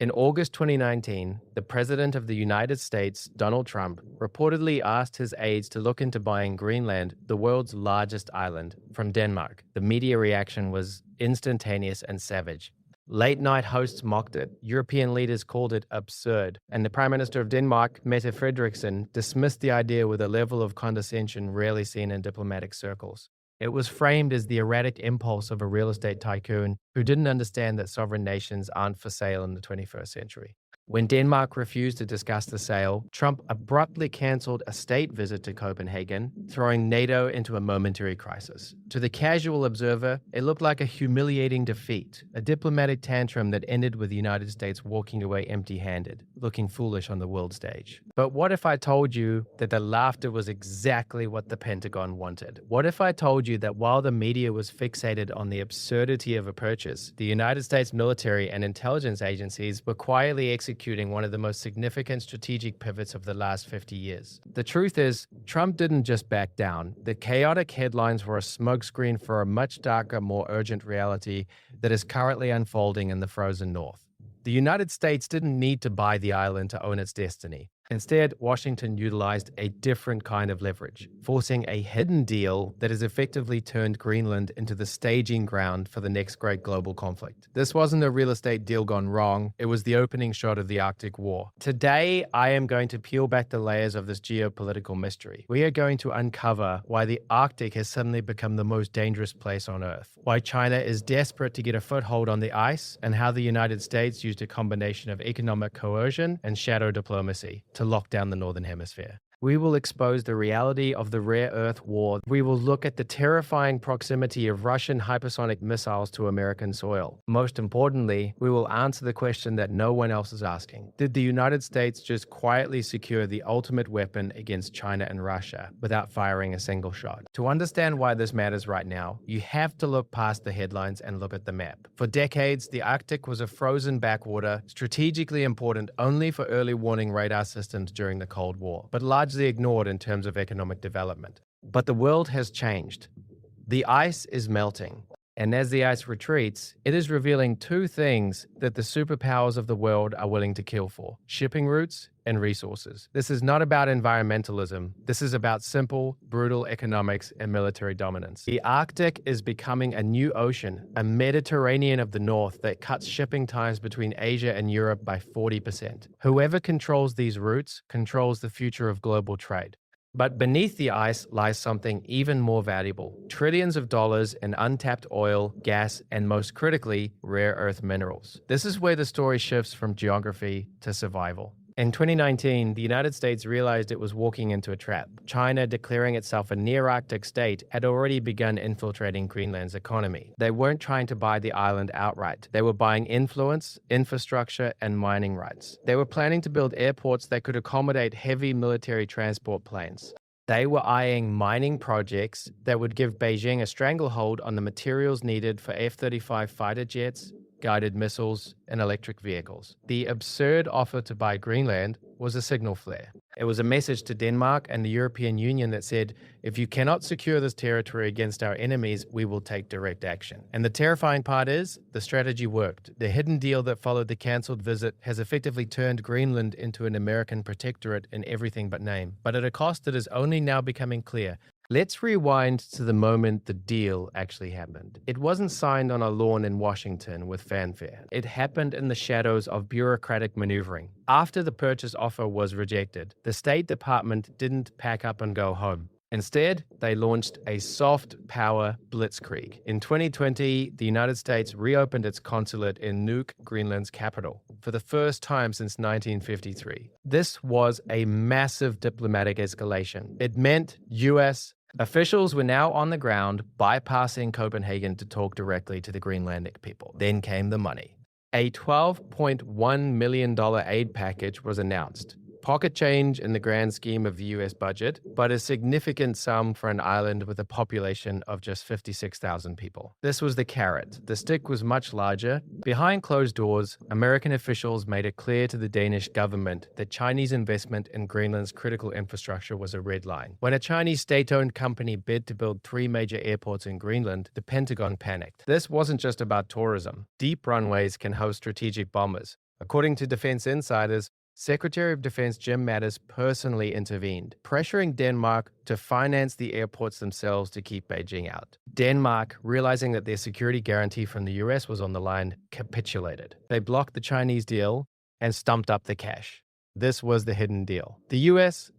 In August 2019, the President of the United States, Donald Trump, reportedly asked his aides to look into buying Greenland, the world's largest island, from Denmark. The media reaction was instantaneous and savage. Late-night hosts mocked it, European leaders called it absurd, and the Prime Minister of Denmark, Mette Frederiksen, dismissed the idea with a level of condescension rarely seen in diplomatic circles. It was framed as the erratic impulse of a real estate tycoon who didn't understand that sovereign nations aren't for sale in the 21st century. When Denmark refused to discuss the sale, Trump abruptly cancelled a state visit to Copenhagen, throwing NATO into a momentary crisis. To the casual observer, it looked like a humiliating defeat, a diplomatic tantrum that ended with the United States walking away empty-handed, looking foolish on the world stage. But what if I told you that the laughter was exactly what the Pentagon wanted? What if I told you that while the media was fixated on the absurdity of a purchase, the United States military and intelligence agencies were quietly executing one of the most significant strategic pivots of the last 50 years. The truth is, Trump didn't just back down. The chaotic headlines were a smokescreen for a much darker, more urgent reality that is currently unfolding in the frozen north. The United States didn't need to buy the island to own its destiny. Instead, Washington utilized a different kind of leverage, forcing a hidden deal that has effectively turned Greenland into the staging ground for the next great global conflict. This wasn't a real estate deal gone wrong, it was the opening shot of the Arctic War. Today, I am going to peel back the layers of this geopolitical mystery. We are going to uncover why the Arctic has suddenly become the most dangerous place on Earth, why China is desperate to get a foothold on the ice, and how the United States used a combination of economic coercion and shadow diplomacy to lock down the Northern Hemisphere. We will expose the reality of the rare earth war. We will look at the terrifying proximity of Russian hypersonic missiles to American soil. Most importantly, we will answer the question that no one else is asking. Did the United States just quietly secure the ultimate weapon against China and Russia without firing a single shot? To understand why this matters right now, you have to look past the headlines and look at the map. For decades, the Arctic was a frozen backwater, strategically important only for early warning radar systems during the Cold War, but largely ignored in terms of economic development. But the world has changed. The ice is melting, and as the ice retreats, it is revealing two things that the superpowers of the world are willing to kill for: shipping routes and resources. This is not about environmentalism. This is about simple, brutal economics and military dominance. The Arctic is becoming a new ocean, a Mediterranean of the North that cuts shipping times between Asia and Europe by 40%. Whoever controls these routes controls the future of global trade. But beneath the ice lies something even more valuable: trillions of dollars in untapped oil, gas, and most critically, rare earth minerals. This is where the story shifts from geography to survival. In 2019, the United States realized it was walking into a trap. China, declaring itself a near-Arctic state, had already begun infiltrating Greenland's economy. They weren't trying to buy the island outright. They were buying influence, infrastructure, and mining rights. They were planning to build airports that could accommodate heavy military transport planes. They were eyeing mining projects that would give Beijing a stranglehold on the materials needed for F-35 fighter jets, guided missiles, and electric vehicles. The absurd offer to buy Greenland was a signal flare. It was a message to Denmark and the European Union that said, if you cannot secure this territory against our enemies, we will take direct action. And the terrifying part is, the strategy worked. The hidden deal that followed the cancelled visit has effectively turned Greenland into an American protectorate in everything but name, but at a cost that is only now becoming clear. Let's rewind to the moment the deal actually happened. It wasn't signed on a lawn in Washington with fanfare. It happened in the shadows of bureaucratic maneuvering. After the purchase offer was rejected, the State Department didn't pack up and go home. Instead, they launched a soft power blitzkrieg. In 2020, the United States reopened its consulate in Nuuk, Greenland's capital, for the first time since 1953. This was a massive diplomatic escalation. It meant US officials were now on the ground, bypassing Copenhagen to talk directly to the Greenlandic people. Then came the money. A $12.1 million aid package was announced. Pocket change in the grand scheme of the US budget, but a significant sum for an island with a population of just 56,000 people. This was the carrot. The stick was much larger. Behind closed doors, American officials made it clear to the Danish government that Chinese investment in Greenland's critical infrastructure was a red line. When a Chinese state-owned company bid to build 3 major airports in Greenland, the Pentagon panicked. This wasn't just about tourism. Deep runways can host strategic bombers. According to Defense Insiders, Secretary of Defense Jim Mattis personally intervened, pressuring Denmark to finance the airports themselves to keep Beijing out. Denmark, realizing that their security guarantee from the US was on the line, capitulated. They blocked the Chinese deal and stumped up the cash. This was the hidden deal. The US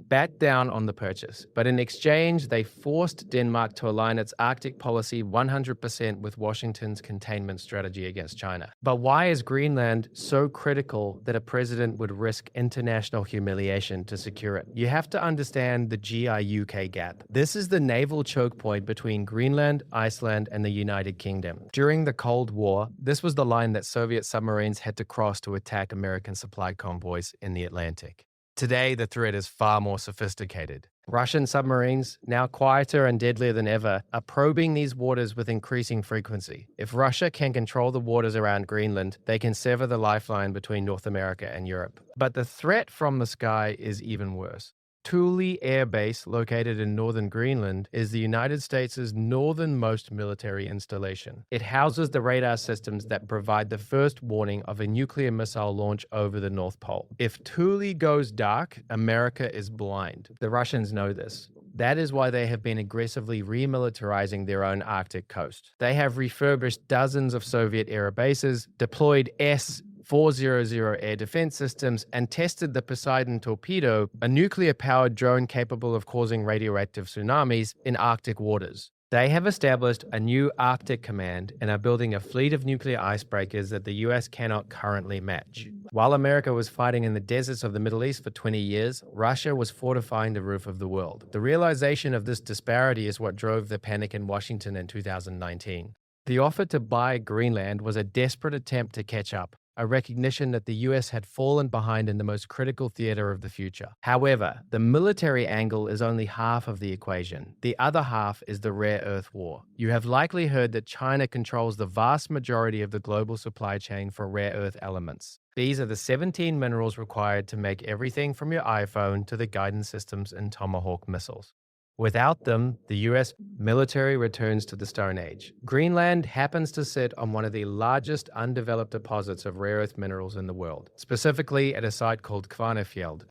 backed down on the purchase, but in exchange, they forced Denmark to align its Arctic policy 100% with Washington's containment strategy against China. But why is Greenland so critical that a president would risk international humiliation to secure it? You have to understand the GIUK Gap. This is the naval choke point between Greenland, Iceland, and the United Kingdom. During the Cold War, this was the line that Soviet submarines had to cross to attack American supply convoys in the Atlantic. Today, the threat is far more sophisticated. Russian submarines, now quieter and deadlier than ever, are probing these waters with increasing frequency. If Russia can control the waters around Greenland, they can sever the lifeline between North America and Europe. But the threat from the sky is even worse. Thule Air Base, located in northern Greenland, is the United States' northernmost military installation. It houses the radar systems that provide the first warning of a nuclear missile launch over the North Pole. If Thule goes dark, America is blind. The Russians know this. That is why they have been aggressively remilitarizing their own Arctic coast. They have refurbished dozens of Soviet-era bases, deployed S-400 air defense systems, and tested the Poseidon torpedo, a nuclear-powered drone capable of causing radioactive tsunamis in Arctic waters. They have established a new Arctic command and are building a fleet of nuclear icebreakers that the US cannot currently match. While America was fighting in the deserts of the Middle East for 20 years, Russia was fortifying the roof of the world. The realization of this disparity is what drove the panic in Washington in 2019. The offer to buy Greenland was a desperate attempt to catch up, a recognition that the US had fallen behind in the most critical theater of the future. However, the military angle is only half of the equation. The other half is the rare earth war. You have likely heard that China controls the vast majority of the global supply chain for rare earth elements. These are the 17 minerals required to make everything from your iPhone to the guidance systems in Tomahawk missiles. Without them, the US military returns to the Stone Age. Greenland happens to sit on one of the largest undeveloped deposits of rare earth minerals in the world, specifically at a site called Kvanefjeld.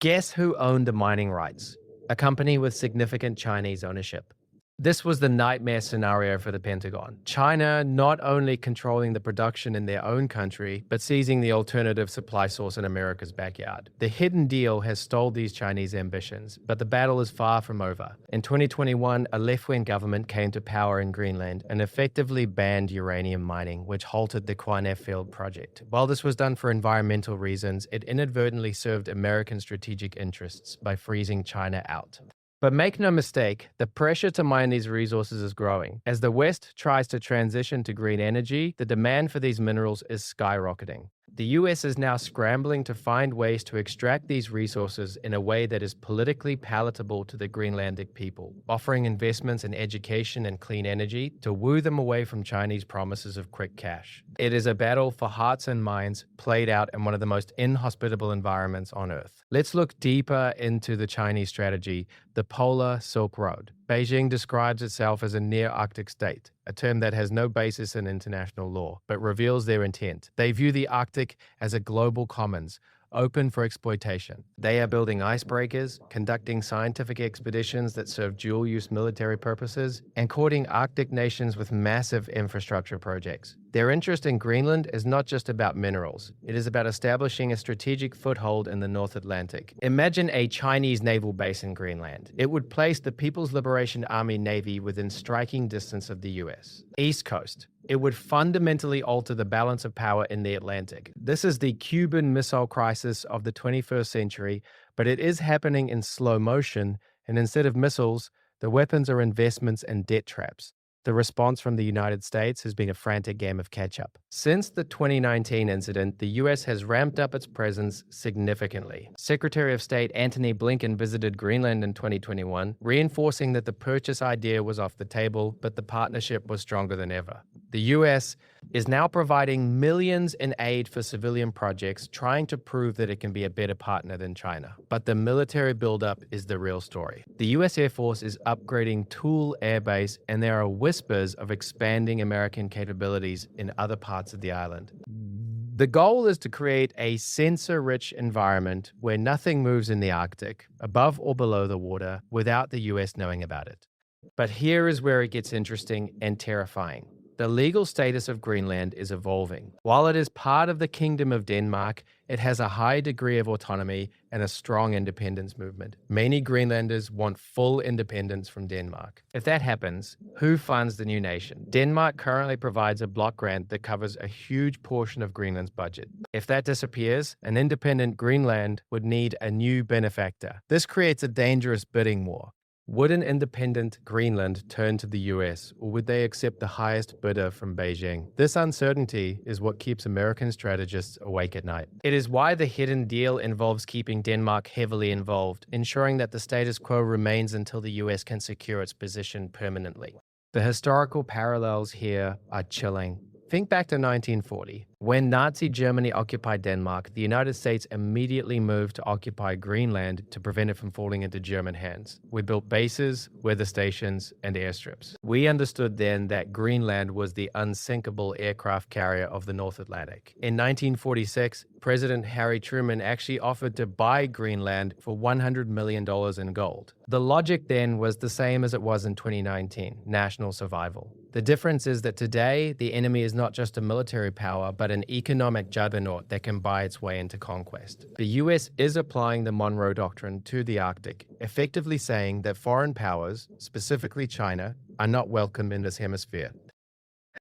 Guess who owned the mining rights? A company with significant Chinese ownership. This was the nightmare scenario for the Pentagon. China not only controlling the production in their own country, but seizing the alternative supply source in America's backyard. The hidden deal has stalled these Chinese ambitions, but the battle is far from over. In 2021, a left-wing government came to power in Greenland and effectively banned uranium mining, which halted the Kvanefjeld project. While this was done for environmental reasons, it inadvertently served American strategic interests by freezing China out. But make no mistake, the pressure to mine these resources is growing. As the West tries to transition to green energy, the demand for these minerals is skyrocketing. The US is now scrambling to find ways to extract these resources in a way that is politically palatable to the Greenlandic people, offering investments in education and clean energy to woo them away from Chinese promises of quick cash. It is a battle for hearts and minds played out in one of the most inhospitable environments on Earth. Let's look deeper into the Chinese strategy, the Polar Silk Road. Beijing describes itself as a near-Arctic state, a term that has no basis in international law, but reveals their intent. They view the Arctic as a global commons, open for exploitation. They are building icebreakers, conducting scientific expeditions that serve dual-use military purposes, and courting Arctic nations with massive infrastructure projects. Their interest in Greenland is not just about minerals. It is about establishing a strategic foothold in the North Atlantic. Imagine a Chinese naval base in Greenland. It would place the People's Liberation Army Navy within striking distance of the US. East Coast. It would fundamentally alter the balance of power in the Atlantic. This is the Cuban Missile Crisis of the 21st century, but it is happening in slow motion, and instead of missiles, the weapons are investments and debt traps. The response from the United States has been a frantic game of catch-up. Since the 2019 incident, the US has ramped up its presence significantly. Secretary of State Antony Blinken visited Greenland in 2021, reinforcing that the purchase idea was off the table, but the partnership was stronger than ever. The US is now providing millions in aid for civilian projects, trying to prove that it can be a better partner than China. But the military buildup is the real story. The US Air Force is upgrading Thule Air Base, and there are whispers of expanding American capabilities in other parts of the island. The goal is to create a sensor-rich environment where nothing moves in the Arctic, above or below the water, without the US knowing about it. But here is where it gets interesting and terrifying. The legal status of Greenland is evolving. While it is part of the Kingdom of Denmark, it has a high degree of autonomy and a strong independence movement. Many Greenlanders want full independence from Denmark. If that happens, who funds the new nation? Denmark currently provides a block grant that covers a huge portion of Greenland's budget. If that disappears, an independent Greenland would need a new benefactor. This creates a dangerous bidding war. Would an independent Greenland turn to the US, or would they accept the highest bidder from Beijing? This uncertainty is what keeps American strategists awake at night. It is why the hidden deal involves keeping Denmark heavily involved, ensuring that the status quo remains until the US can secure its position permanently. The historical parallels here are chilling. Think back to 1940. When Nazi Germany occupied Denmark, the United States immediately moved to occupy Greenland to prevent it from falling into German hands. We built bases, weather stations, and airstrips. We understood then that Greenland was the unsinkable aircraft carrier of the North Atlantic. In 1946, President Harry Truman actually offered to buy Greenland for $100 million in gold. The logic then was the same as it was in 2019, national survival. The difference is that today, the enemy is not just a military power, but an economic juggernaut that can buy its way into conquest. The US is applying the Monroe Doctrine to the Arctic, effectively saying that foreign powers, specifically China, are not welcome in this hemisphere.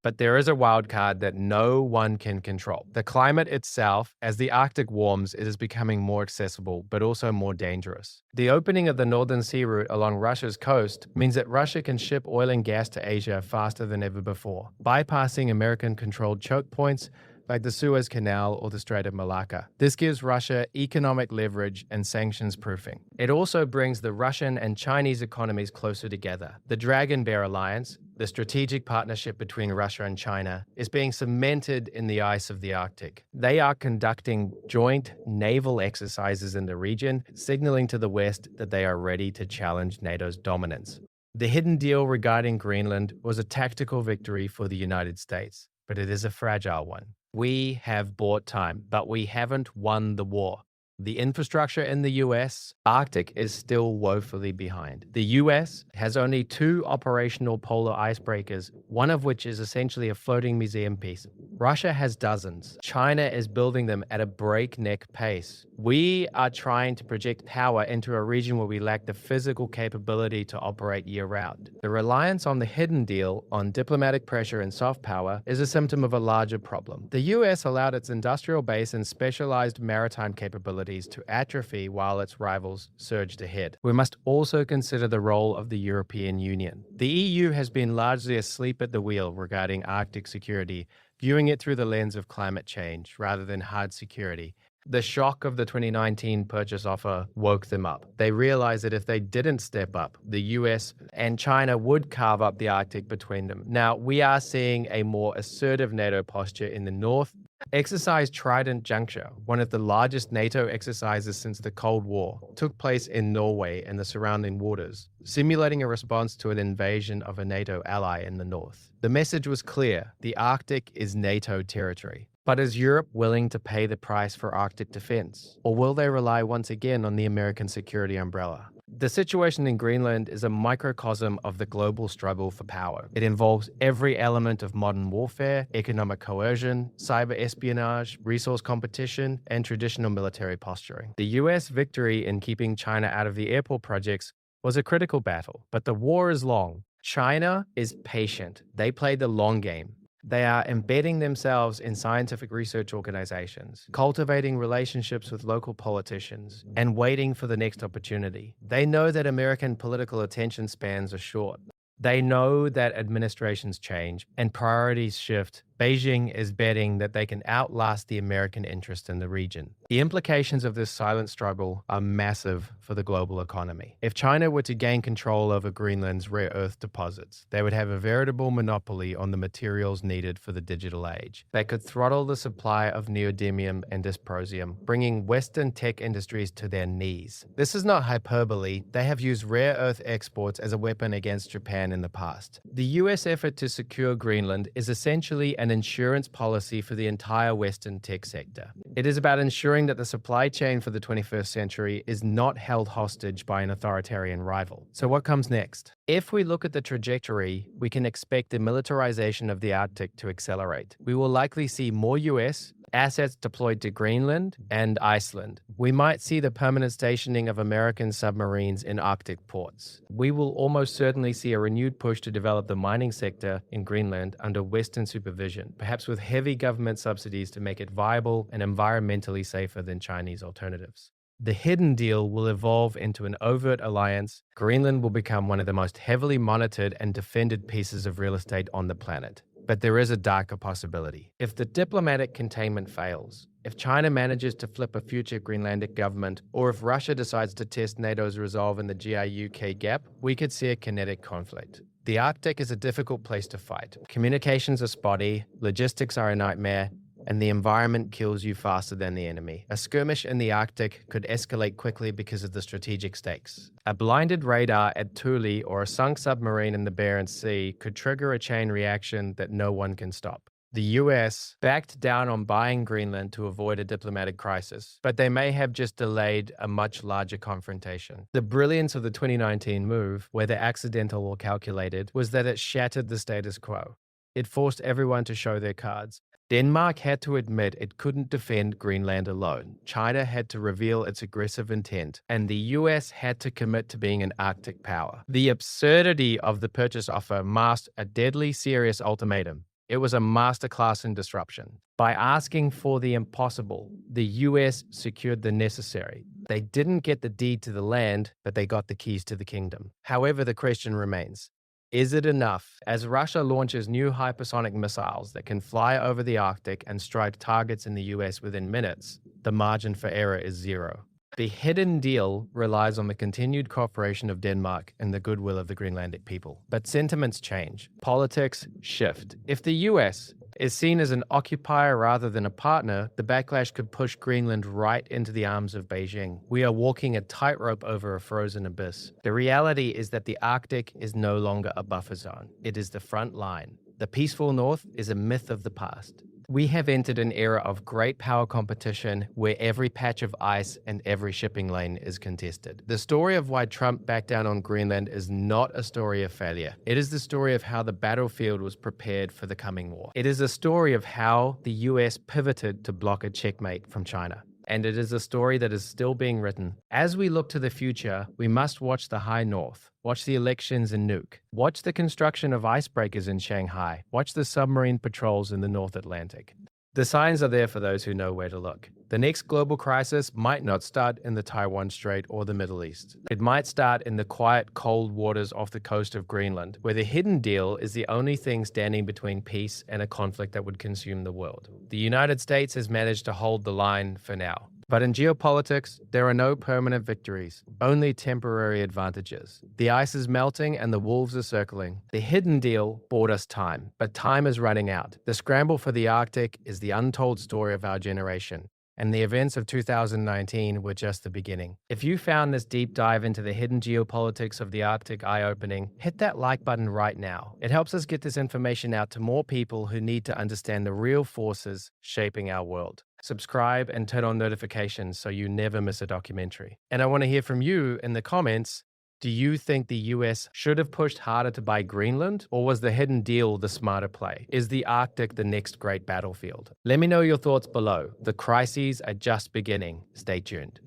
But there is a wild card that no one can control. The climate itself. As the Arctic warms, it is becoming more accessible, but also more dangerous. The opening of the Northern Sea route along Russia's coast means that Russia can ship oil and gas to Asia faster than ever before, bypassing American-controlled choke points like the Suez Canal or the Strait of Malacca. This gives Russia economic leverage and sanctions proofing. It also brings the Russian and Chinese economies closer together. The Dragon Bear Alliance, the strategic partnership between Russia and China, is being cemented in the ice of the Arctic. They are conducting joint naval exercises in the region, signaling to the West that they are ready to challenge NATO's dominance. The hidden deal regarding Greenland was a tactical victory for the United States, but it is a fragile one. We have bought time, but we haven't won the war. The infrastructure in the US Arctic is still woefully behind. The US has only 2 operational polar icebreakers, one of which is essentially a floating museum piece. Russia has dozens. China is building them at a breakneck pace. We are trying to project power into a region where we lack the physical capability to operate year-round. The reliance on the hidden deal, on diplomatic pressure and soft power, is a symptom of a larger problem. The US allowed its industrial base and specialized maritime capabilities to atrophy while its rivals surged ahead. We must also consider the role of the European Union. The EU has been largely asleep at the wheel regarding Arctic security, viewing it through the lens of climate change rather than hard security. The shock of the 2019 purchase offer woke them up. They realized that if they didn't step up, the US and China would carve up the Arctic between them. Now, we are seeing a more assertive NATO posture in the north. Exercise Trident Juncture, one of the largest NATO exercises since the Cold War, took place in Norway and the surrounding waters, simulating a response to an invasion of a NATO ally in the north. The message was clear: the Arctic is NATO territory. But is Europe willing to pay the price for Arctic defense? Or will they rely once again on the American security umbrella? The situation in Greenland is a microcosm of the global struggle for power. It involves every element of modern warfare, economic coercion, cyber espionage, resource competition, and traditional military posturing. The US victory in keeping China out of the airport projects was a critical battle, but the war is long. China is patient. They play the long game. They are embedding themselves in scientific research organizations, cultivating relationships with local politicians, and waiting for the next opportunity. They know that American political attention spans are short. They know that administrations change and priorities shift. Beijing is betting that they can outlast the American interest in the region. The implications of this silent struggle are massive for the global economy. If China were to gain control over Greenland's rare earth deposits, they would have a veritable monopoly on the materials needed for the digital age. They could throttle the supply of neodymium and dysprosium, bringing Western tech industries to their knees. This is not hyperbole. They have used rare earth exports as a weapon against Japan in the past. The US effort to secure Greenland is essentially an an insurance policy for the entire Western tech sector. It is about ensuring that the supply chain for the 21st century is not held hostage by an authoritarian rival. So what comes next? If we look at the trajectory, we can expect the militarization of the Arctic to accelerate. We will likely see more US assets deployed to Greenland and Iceland. We might see the permanent stationing of American submarines in Arctic ports. We will almost certainly see a renewed push to develop the mining sector in Greenland under Western supervision, perhaps with heavy government subsidies to make it viable and environmentally safer than Chinese alternatives. The hidden deal will evolve into an overt alliance. Greenland will become one of the most heavily monitored and defended pieces of real estate on the planet. But there is a darker possibility. If the diplomatic containment fails, if China manages to flip a future Greenlandic government, or if Russia decides to test NATO's resolve in the GIUK Gap, we could see a kinetic conflict. The Arctic is a difficult place to fight. Communications are spotty, logistics are a nightmare, and the environment kills you faster than the enemy. A skirmish in the Arctic could escalate quickly because of the strategic stakes. A blinded radar at Thule or a sunk submarine in the Barents Sea could trigger a chain reaction that no one can stop. The US backed down on buying Greenland to avoid a diplomatic crisis, but they may have just delayed a much larger confrontation. The brilliance of the 2019 move, whether accidental or calculated, was that it shattered the status quo. It forced everyone to show their cards. Denmark had to admit it couldn't defend Greenland alone. China had to reveal its aggressive intent, and the US had to commit to being an Arctic power. The absurdity of the purchase offer masked a deadly serious ultimatum. It was a masterclass in disruption. By asking for the impossible, the US secured the necessary. They didn't get the deed to the land, but they got the keys to the kingdom. However, the question remains, is it enough? As Russia launches new hypersonic missiles that can fly over the Arctic and strike targets in the US within minutes, the margin for error is zero. The hidden deal relies on the continued cooperation of Denmark and the goodwill of the Greenlandic people. But sentiments change. Politics shift. If the US is seen as an occupier rather than a partner, the backlash could push Greenland right into the arms of Beijing. We are walking a tightrope over a frozen abyss. The reality is that the Arctic is no longer a buffer zone. It is the front line. The peaceful North is a myth of the past. We have entered an era of great power competition where every patch of ice and every shipping lane is contested. The story of why Trump backed down on Greenland is not a story of failure. It is the story of how the battlefield was prepared for the coming war. It is a story of how the US pivoted to block a checkmate from China. And it is a story that is still being written. As we look to the future, we must watch the high north, watch the elections in Nuuk, watch the construction of icebreakers in Shanghai, watch the submarine patrols in the North Atlantic. The signs are there for those who know where to look. The next global crisis might not start in the Taiwan Strait or the Middle East. It might start in the quiet, cold waters off the coast of Greenland, where the hidden deal is the only thing standing between peace and a conflict that would consume the world. The United States has managed to hold the line for now. But in geopolitics, there are no permanent victories, only temporary advantages. The ice is melting and the wolves are circling. The hidden deal bought us time, but time is running out. The scramble for the Arctic is the untold story of our generation, and the events of 2019 were just the beginning. If you found this deep dive into the hidden geopolitics of the Arctic eye-opening, hit that like button right now. It helps us get this information out to more people who need to understand the real forces shaping our world. Subscribe and turn on notifications so you never miss a documentary. And I want to hear from you in the comments. Do you think the US should have pushed harder to buy Greenland, or was the hidden deal the smarter play? Is the Arctic the next great battlefield? Let me know your thoughts below. The crises are just beginning. Stay tuned.